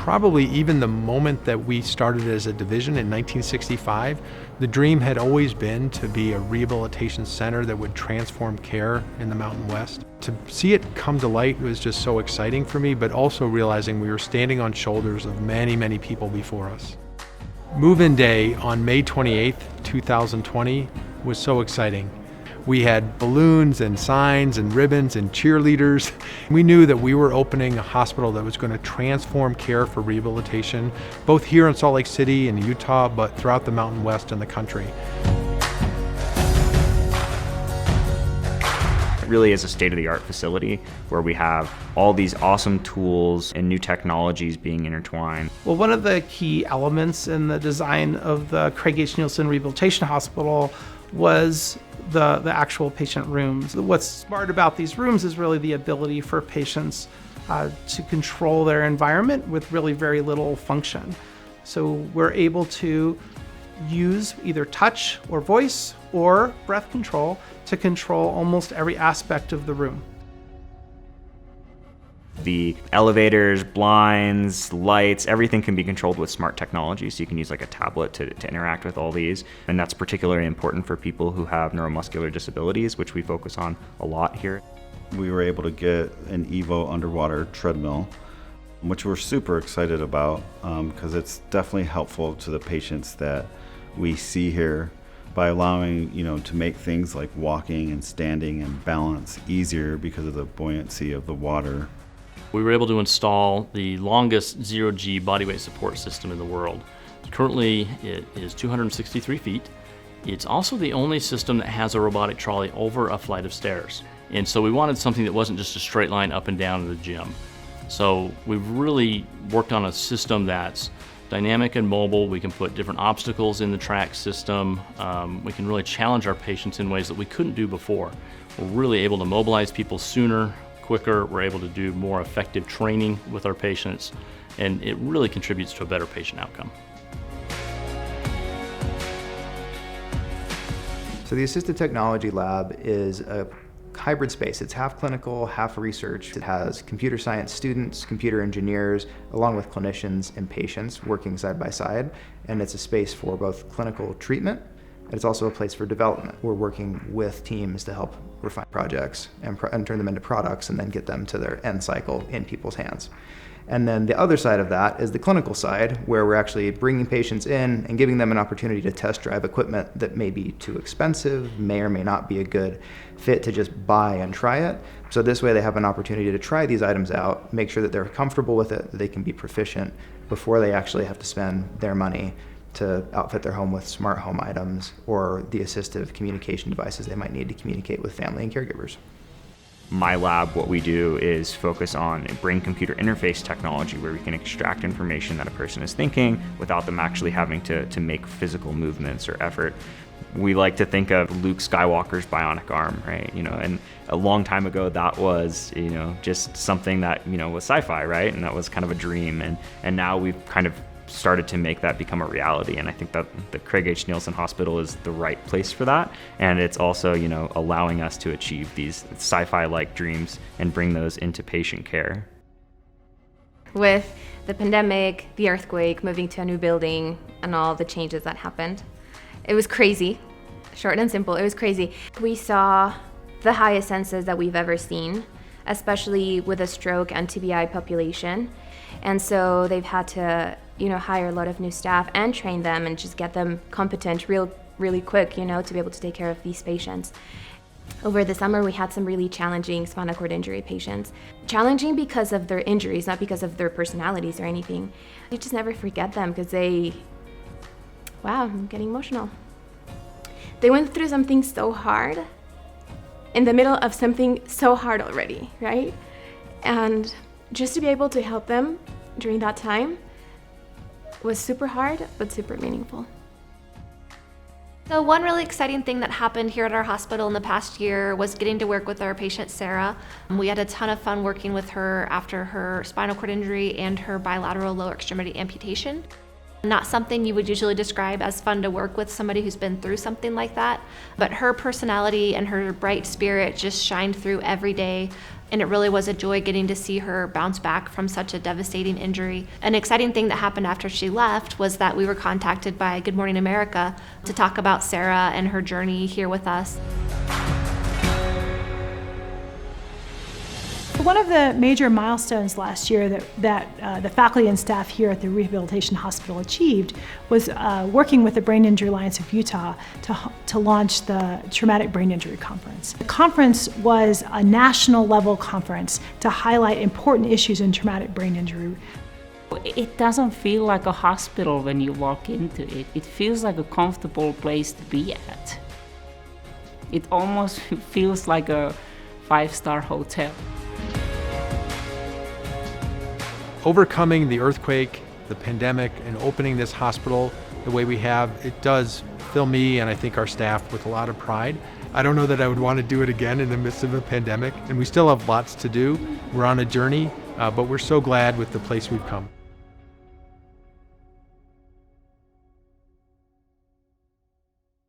probably even the moment that we started as a division in 1965, the dream had always been to be a rehabilitation center that would transform care in the Mountain West. To see it come to light was just so exciting for me, but also realizing we were standing on shoulders of many, many people before us. Move-in day on May 28th, 2020 was so exciting. We had balloons and signs and ribbons and cheerleaders. We knew that we were opening a hospital that was going to transform care for rehabilitation, both here in Salt Lake City and Utah, but throughout the Mountain West and the country. It really is a state-of-the-art facility where we have all these awesome tools and new technologies being intertwined. Well, one of the key elements in the design of the Craig H. Neilsen Rehabilitation Hospital was the actual patient rooms. What's smart about these rooms is really the ability for patients to control their environment with really very little function. So we're able to use either touch or voice or breath control to control almost every aspect of the room. The elevators, blinds, lights, everything can be controlled with smart technology. So you can use like a tablet to interact with all these. And that's particularly important for people who have neuromuscular disabilities, which we focus on a lot here. We were able to get an Evo underwater treadmill, which we're super excited about because it's definitely helpful to the patients that we see here by allowing, to make things like walking and standing and balance easier because of the buoyancy of the water. We were able to install the longest zero-G bodyweight support system in the world. Currently, it is 263 feet. It's also the only system that has a robotic trolley over a flight of stairs. And so we wanted something that wasn't just a straight line up and down to the gym. So we've really worked on a system that's dynamic and mobile. We can put different obstacles in the track system. We can really challenge our patients in ways that we couldn't do before. We're really able to mobilize people sooner, quicker. We're able to do more effective training with our patients, and it really contributes to a better patient outcome. So the Assistive Technology Lab is a hybrid space. It's half clinical, half research. It has computer science students, computer engineers, along with clinicians and patients working side by side. And it's a space for both clinical treatment, and it's also a place for development. We're working with teams to help refine projects and turn them into products and then get them to their end cycle in people's hands. And then the other side of that is the clinical side, where we're actually bringing patients in and giving them an opportunity to test drive equipment that may be too expensive, may or may not be a good fit to just buy and try it. So this way they have an opportunity to try these items out, make sure that they're comfortable with it, that they can be proficient before they actually have to spend their money to outfit their home with smart home items or the assistive communication devices they might need to communicate with family and caregivers. My lab, what we do is focus on brain computer interface technology where we can extract information that a person is thinking without them actually having to make physical movements or effort. We like to think of Luke Skywalker's bionic arm, right? And a long time ago that was, just something that, was sci-fi, right? And that was kind of a dream. And now we've kind of started to make that become a reality, and I think that the Craig H. Neilsen Hospital is the right place for that, and it's also allowing us to achieve these sci-fi-like dreams and bring those into patient care. With the pandemic, the earthquake, moving to a new building, and all the changes that happened, it was crazy. Short and simple, it was crazy. We saw the highest census that we've ever seen, especially with a stroke and TBI population, and so they've had to hire a lot of new staff and train them and just get them competent really quick, to be able to take care of these patients. Over the summer, we had some really challenging spinal cord injury patients. Challenging because of their injuries, not because of their personalities or anything. You just never forget them because wow, I'm getting emotional. They went through something so hard in the middle of something so hard already, right? And just to be able to help them during that time was super hard, but super meaningful. So one really exciting thing that happened here at our hospital in the past year was getting to work with our patient, Sarah. We had a ton of fun working with her after her spinal cord injury and her bilateral lower extremity amputation. Not something you would usually describe as fun to work with somebody who's been through something like that, but her personality and her bright spirit just shined through every day, and it really was a joy getting to see her bounce back from such a devastating injury. An exciting thing that happened after she left was that we were contacted by Good Morning America to talk about Sarah and her journey here with us. One of the major milestones last year that the faculty and staff here at the Rehabilitation Hospital achieved was working with the Brain Injury Alliance of Utah to launch the Traumatic Brain Injury Conference. The conference was a national level conference to highlight important issues in traumatic brain injury. It doesn't feel like a hospital when you walk into it. It feels like a comfortable place to be at. It almost feels like a 5-star hotel. Overcoming the earthquake, the pandemic, and opening this hospital the way we have, it does fill me and I think our staff with a lot of pride. I don't know that I would want to do it again in the midst of a pandemic, and we still have lots to do. We're on a journey, but we're so glad with the place we've come.